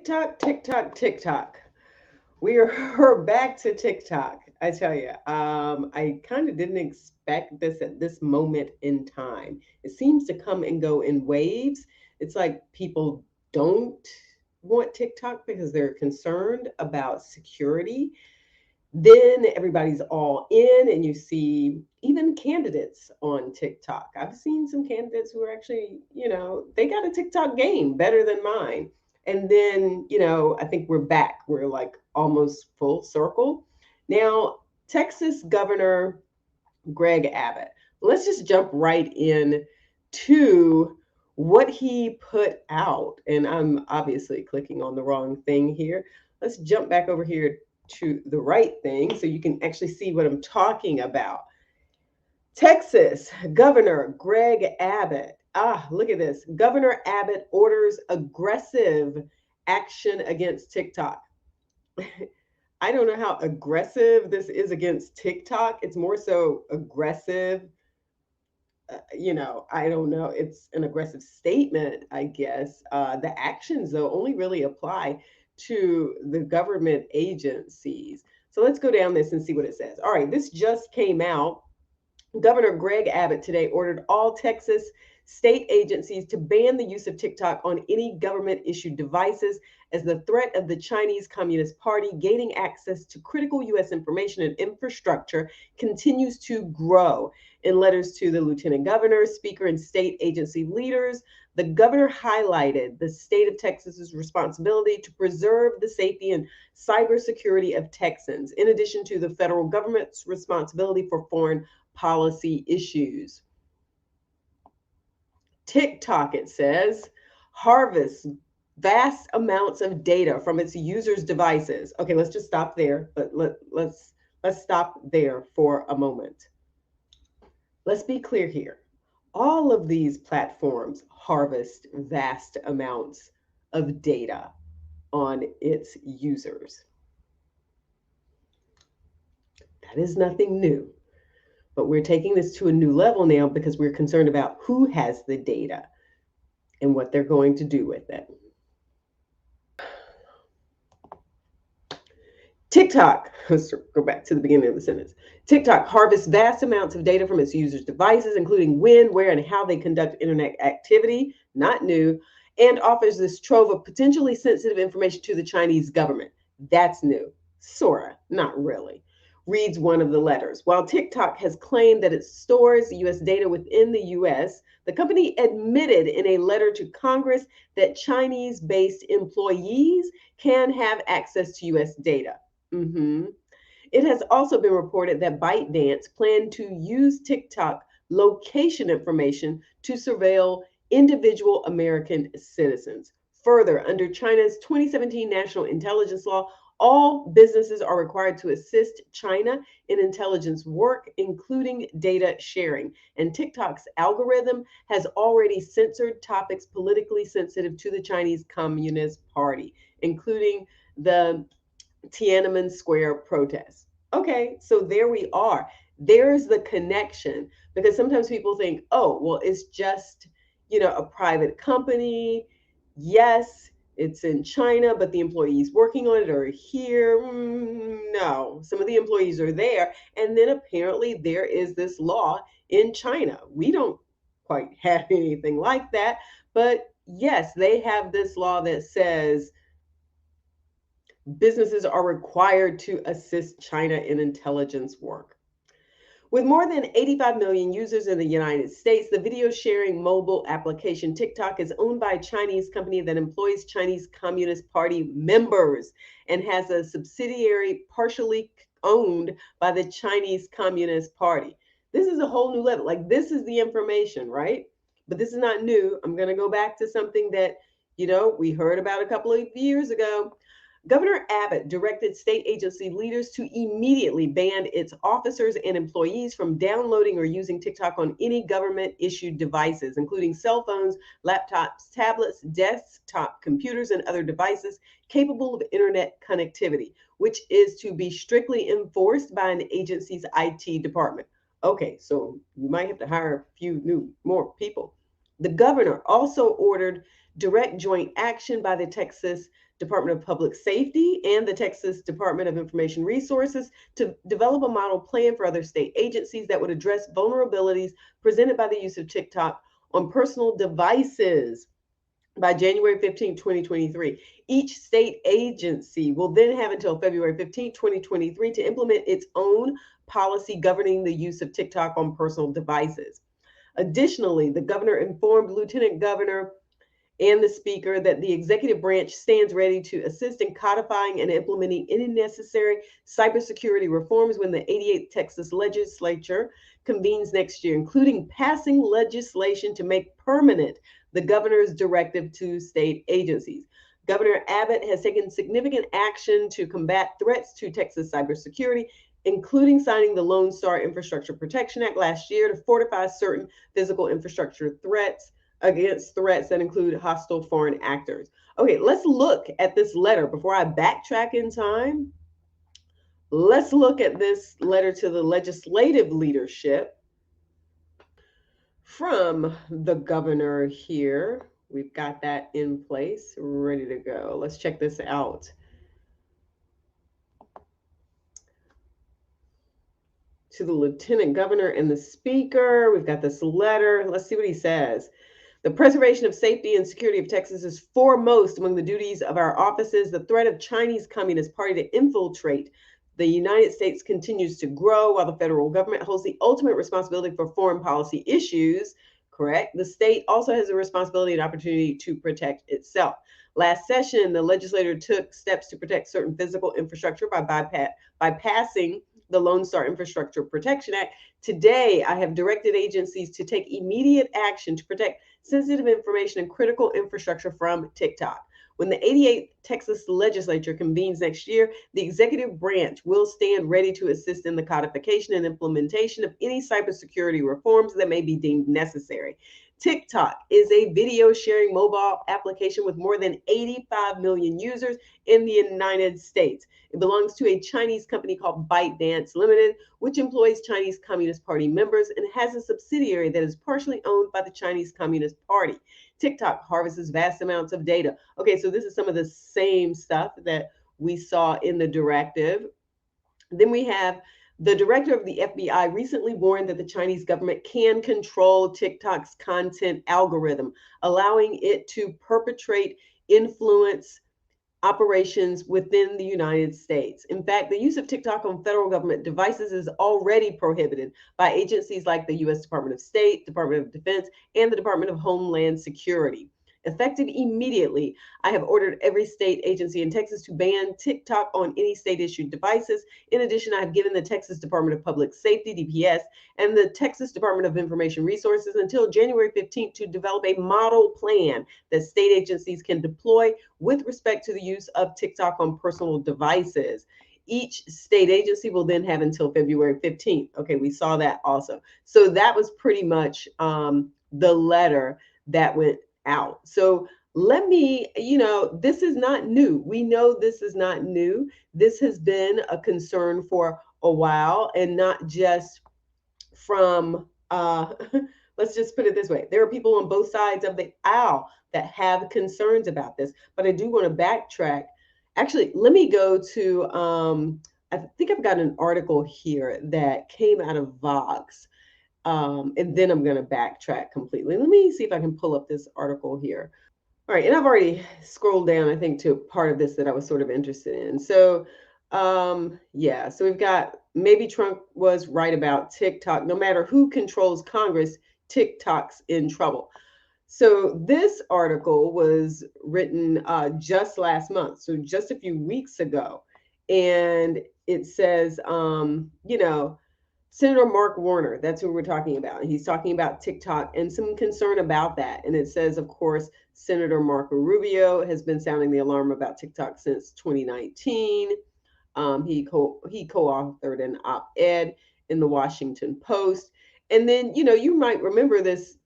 TikTok, TikTok, TikTok. We're back to TikTok. I tell you, I kind of didn't expect this at this moment in time. It seems to come and go in waves. It's like people don't want TikTok because they're concerned about security. Then everybody's all in, and you see even candidates on TikTok. I've seen some candidates who are actually, they got a TikTok game better than mine. And then, I think we're back. We're like almost full circle. Now, Texas Governor Greg Abbott. Let's just jump right in to what he put out. And I'm obviously clicking on the wrong thing here. Let's jump back over here to the right thing so you can actually see what I'm talking about. Texas Governor Greg Abbott. Look at this. Governor Abbott orders aggressive action against TikTok. I don't know how aggressive this is against TikTok. It's more so aggressive. I don't know. It's an aggressive statement, I guess. The actions, though, only really apply to the government agencies. So let's go down this and see what it says. All right, this just came out. Governor Greg Abbott today ordered all Texas state agencies to ban the use of TikTok on any government issued devices as the threat of the Chinese Communist Party gaining access to critical U.S. information and infrastructure continues to grow. In letters to the lieutenant governor, speaker, and state agency leaders, the governor highlighted the state of Texas's responsibility to preserve the safety and cybersecurity of Texans, in addition to the federal government's responsibility for foreign policy issues. TikTok, it says, harvests vast amounts of data from its users' devices. Okay, let's just stop there. But let's stop there for a moment. Let's be clear here. All of these platforms harvest vast amounts of data on its users. That is nothing new. But we're taking this to a new level now because we're concerned about who has the data and what they're going to do with it. TikTok, let's go back to the beginning of the sentence. TikTok harvests vast amounts of data from its users' devices, including when, where, and how they conduct internet activity, not new, and offers this trove of potentially sensitive information to the Chinese government. That's new. Sorta, not really. Reads one of the letters. While TikTok has claimed that it stores U.S. data within the U.S., the company admitted in a letter to Congress that Chinese-based employees can have access to U.S. data. It has also been reported that ByteDance planned to use TikTok location information to surveil individual American citizens. Further, under China's 2017 National Intelligence Law, all businesses are required to assist China in intelligence work, including data sharing. And TikTok's algorithm has already censored topics politically sensitive to the Chinese Communist Party, including the Tiananmen Square protests. Okay, so there we are. There's the connection, because sometimes people think, oh, well, it's just, a private company. Yes, it's in China, but the employees working on it are here. No, some of the employees are there. And then apparently there is this law in China. We don't quite have anything like that. But yes, they have this law that says businesses are required to assist China in intelligence work. With more than 85 million users in the United States, the video sharing mobile application TikTok is owned by a Chinese company that employs Chinese Communist Party members and has a subsidiary partially owned by the Chinese Communist Party. This is a whole new level. Like, this is the information, right? But this is not new. I'm going to go back to something that, we heard about a couple of years ago. Governor Abbott directed state agency leaders to immediately ban its officers and employees from downloading or using TikTok on any government-issued devices, including cell phones, laptops, tablets, desktop computers, and other devices capable of internet connectivity, which is to be strictly enforced by an agency's IT department. Okay, so you might have to hire a few more people. The governor also ordered direct joint action by the Texas Department of Public Safety and the Texas Department of Information Resources to develop a model plan for other state agencies that would address vulnerabilities presented by the use of TikTok on personal devices by January 15, 2023. Each state agency will then have until February 15, 2023 to implement its own policy governing the use of TikTok on personal devices. Additionally, the governor informed Lieutenant Governor and the Speaker that the executive branch stands ready to assist in codifying and implementing any necessary cybersecurity reforms when the 88th Texas legislature convenes next year, including passing legislation to make permanent the governor's directive to state agencies. Governor Abbott has taken significant action to combat threats to Texas cybersecurity, including signing the Lone Star Infrastructure Protection Act last year to fortify certain physical infrastructure threats against threats that include hostile foreign actors. Okay, let's look at this letter before I backtrack in time. Let's look at this letter to the legislative leadership from the governor here. We've got that in place, ready to go. Let's check this out. To the lieutenant governor and the speaker, we've got this letter. Let's see what he says. The preservation of safety and security of Texas is foremost among the duties of our offices. The threat of Chinese Communist Party to infiltrate the United States continues to grow while the federal government holds the ultimate responsibility for foreign policy issues. Correct. The state also has a responsibility and opportunity to protect itself. Last session, the legislature took steps to protect certain physical infrastructure by passing the Lone Star Infrastructure Protection Act. Today, I have directed agencies to take immediate action to protect sensitive information and critical infrastructure from TikTok. When the 88th Texas legislature convenes next year, the executive branch will stand ready to assist in the codification and implementation of any cybersecurity reforms that may be deemed necessary. TikTok is a video sharing mobile application with more than 85 million users in the United States. It belongs to a Chinese company called ByteDance Limited, which employs Chinese Communist Party members and has a subsidiary that is partially owned by the Chinese Communist Party. TikTok harvests vast amounts of data. Okay, so this is some of the same stuff that we saw in the directive. Then we have the director of the FBI recently warned that the Chinese government can control TikTok's content algorithm, allowing it to perpetrate influence operations within the United States. In fact, the use of TikTok on federal government devices is already prohibited by agencies like the U.S. Department of State, Department of Defense, and the Department of Homeland Security. Effective immediately, I have ordered every state agency in Texas to ban TikTok on any state-issued devices. In addition, I have given the Texas Department of Public Safety, DPS, and the Texas Department of Information Resources until January 15th to develop a model plan that state agencies can deploy with respect to the use of TikTok on personal devices. Each state agency will then have until February 15th. Okay, we saw that also. So that was pretty much the letter that went out. So let me, this is not new. We know this is not new. This has been a concern for a while, and not just from, let's just put it this way. There are people on both sides of the aisle that have concerns about this, but I do want to backtrack. Actually, let me go to, I think I've got an article here that came out of Vox. And then I'm going to backtrack completely. Let me see if I can pull up this article here. All right. And I've already scrolled down, I think, to part of this that I was sort of interested in. So, yeah, so we've got maybe Trump was right about TikTok. No matter who controls Congress, TikTok's in trouble. So this article was written just last month, so just a few weeks ago. And it says, Senator Mark Warner, that's who we're talking about. He's talking about TikTok and some concern about that. And it says, of course, Senator Marco Rubio has been sounding the alarm about TikTok since 2019. He co-authored an op-ed in the Washington Post. And then, you might remember this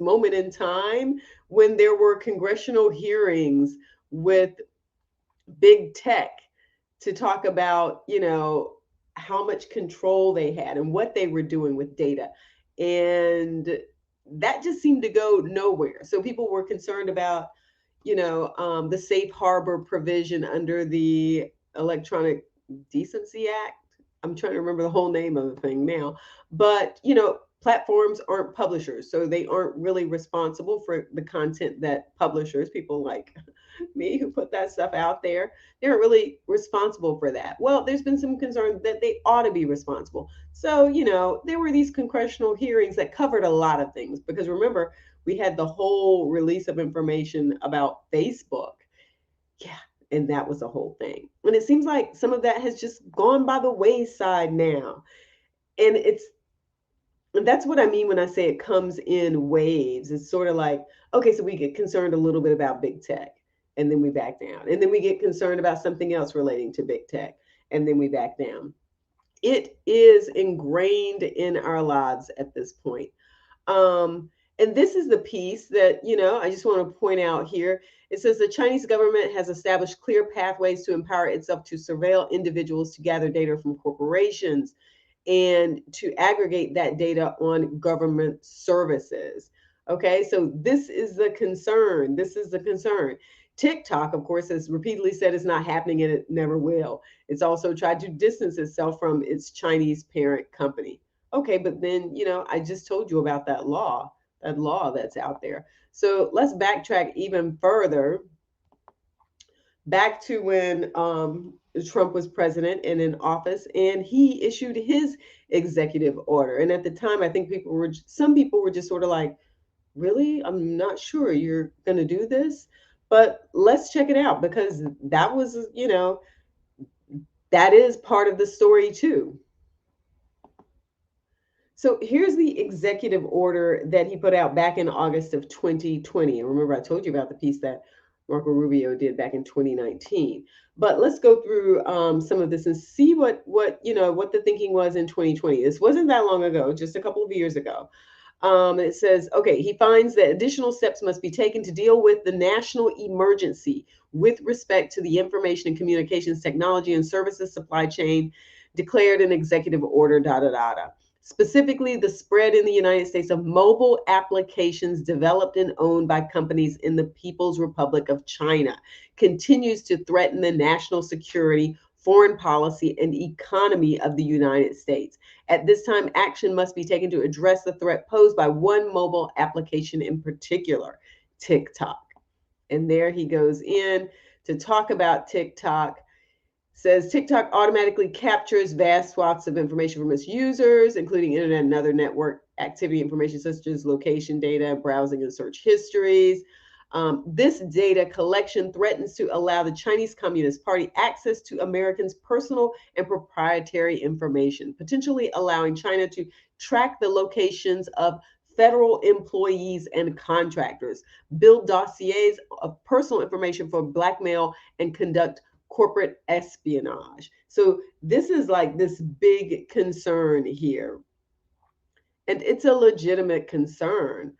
moment in time when there were congressional hearings with big tech to talk about, how much control they had and what they were doing with data. And that just seemed to go nowhere. So people were concerned about, the safe harbor provision under the Electronic Decency Act. I'm trying to remember the whole name of the thing now. But, platforms aren't publishers, so they aren't really responsible for the content that publishers, people like me who put that stuff out there, they aren't really responsible for that. Well, there's been some concern that they ought to be responsible. So, there were these congressional hearings that covered a lot of things because remember, we had the whole release of information about Facebook. Yeah, and that was the whole thing. And it seems like some of that has just gone by the wayside now. And that's what I mean when I say it comes in waves. It's sort of like, okay, so we get concerned a little bit about big tech and then we back down. And then we get concerned about something else relating to big tech and then we back down. It is ingrained in our lives at this point. Um, and this is the piece that, I just want to point out here. It says the Chinese government has established clear pathways to empower itself to surveil individuals to gather data from corporations and to aggregate that data on government services. Okay, so this is the concern. This is the concern. TikTok, of course, has repeatedly said it's not happening and it never will. It's also tried to distance itself from its Chinese parent company. Okay, but then, I just told you about that law that's out there. So let's backtrack even further back to when Trump was president and in office, and he issued his executive order. And at the time, I think some people were just sort of like, really? I'm not sure you're going to do this, but let's check it out because that was, that is part of the story too. So here's the executive order that he put out back in August of 2020. And remember, I told you about the piece that Marco Rubio did back in 2019. But let's go through some of this and see what the thinking was in 2020. This wasn't that long ago, just a couple of years ago. It says, okay, he finds that additional steps must be taken to deal with the national emergency with respect to the information and communications technology and services supply chain declared in executive order, da da da da. Specifically, the spread in the United States of mobile applications developed and owned by companies in the People's Republic of China continues to threaten the national security, foreign policy, and economy of the United States. At this time, action must be taken to address the threat posed by one mobile application in particular, TikTok. And there he goes in to talk about TikTok. Says TikTok automatically captures vast swaths of information from its users, including internet and other network activity information such as location data, browsing and search histories. This data collection threatens to allow the Chinese Communist Party access to Americans' personal and proprietary information, potentially allowing China to track the locations of federal employees and contractors, build dossiers of personal information for blackmail, and conduct corporate espionage. So this is like this big concern here. And it's a legitimate concern.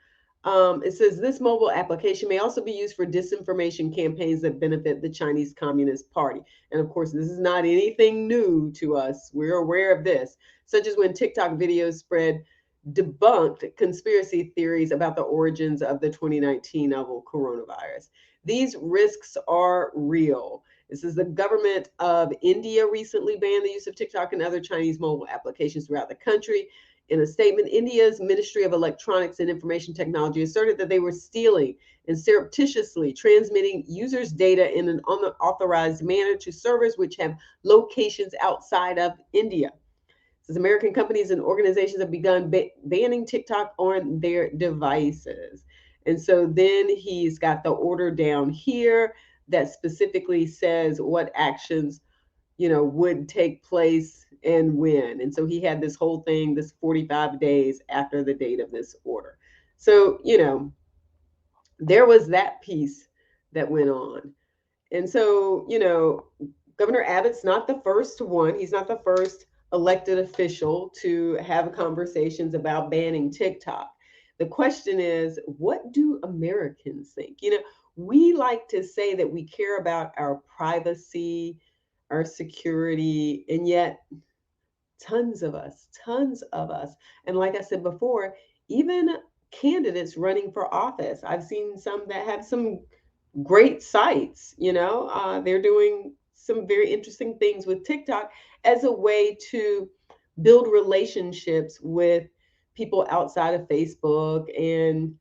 It says this mobile application may also be used for disinformation campaigns that benefit the Chinese Communist Party. And of course, this is not anything new to us. We're aware of this, such as when TikTok videos spread debunked conspiracy theories about the origins of the 2019 novel coronavirus. These risks are real. This is the government of India recently banned the use of TikTok and other Chinese mobile applications throughout the country. In a statement, India's Ministry of Electronics and Information Technology asserted that they were stealing and surreptitiously transmitting users' data in an unauthorized manner to servers which have locations outside of India. Says American companies and organizations have begun banning TikTok on their devices. And so then he's got the order down here that specifically says what actions would take place and when. And so he had this whole thing, this 45 days after the date of this order. So, there was that piece that went on. And so, Governor Abbott's not the first one. He's not the first elected official to have conversations about banning TikTok. The question is, what do Americans think? We like to say that we care about our privacy, our security, and yet tons of us, and like I said before, even candidates running for office, I've seen some that have some great sites. They're doing some very interesting things with TikTok as a way to build relationships with people outside of Facebook and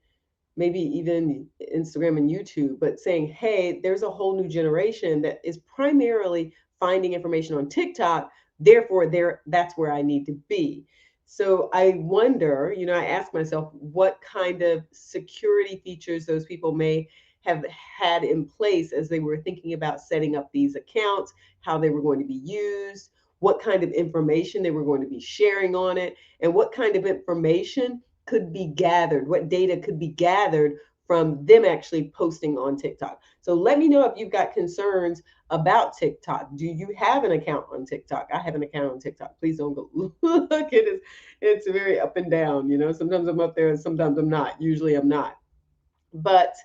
maybe even Instagram and YouTube, but saying, hey, there's a whole new generation that is primarily finding information on TikTok. Therefore, that's where I need to be. So I wonder, I ask myself what kind of security features those people may have had in place as they were thinking about setting up these accounts, how they were going to be used, what kind of information they were going to be sharing on it, and what kind of information could be gathered, what data could be gathered from them actually posting on TikTok. So let me know if you've got concerns about TikTok. Do you have an account on TikTok? I have an account on TikTok. Please don't go look. It's very up and down. Sometimes I'm up there and sometimes I'm not. Usually I'm not. But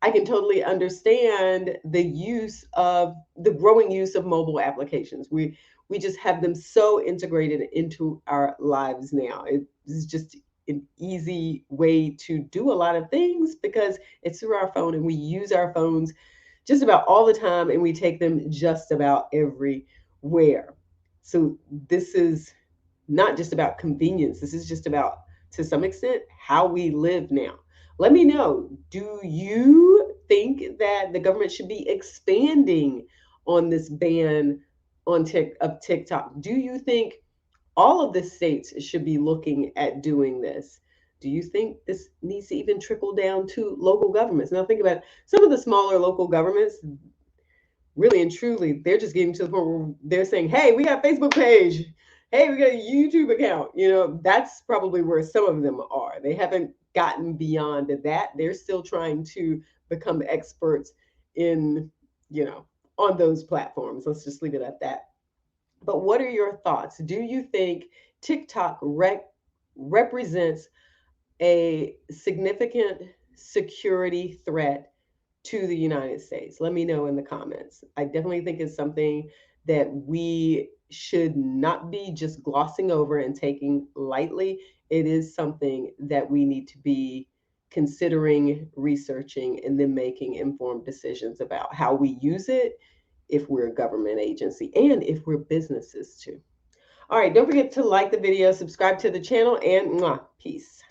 I can totally understand the growing use of mobile applications. We just have them so integrated into our lives now. It's just an easy way to do a lot of things because it's through our phone, and we use our phones just about all the time, and we take them just about everywhere. So this is not just about convenience. This is just about, to some extent, how we live now. Let me know, do you think that the government should be expanding on this ban of TikTok? Do you think all of the states should be looking at doing this? Do you think this needs to even trickle down to local governments? Now, think about it. Some of the smaller local governments, really and truly, they're just getting to the point where they're saying, hey, we got a Facebook page. Hey, we got a YouTube account. That's probably where some of them are. They haven't gotten beyond that. They're still trying to become experts in, on those platforms. Let's just leave it at that. But what are your thoughts? Do you think TikTok represents a significant security threat to the United States? Let me know in the comments. I definitely think it's something that we should not be just glossing over and taking lightly. It is something that we need to be considering, researching, and then making informed decisions about how we use it if we're a government agency and if we're businesses too. All right, don't forget to like the video, subscribe to the channel, and peace.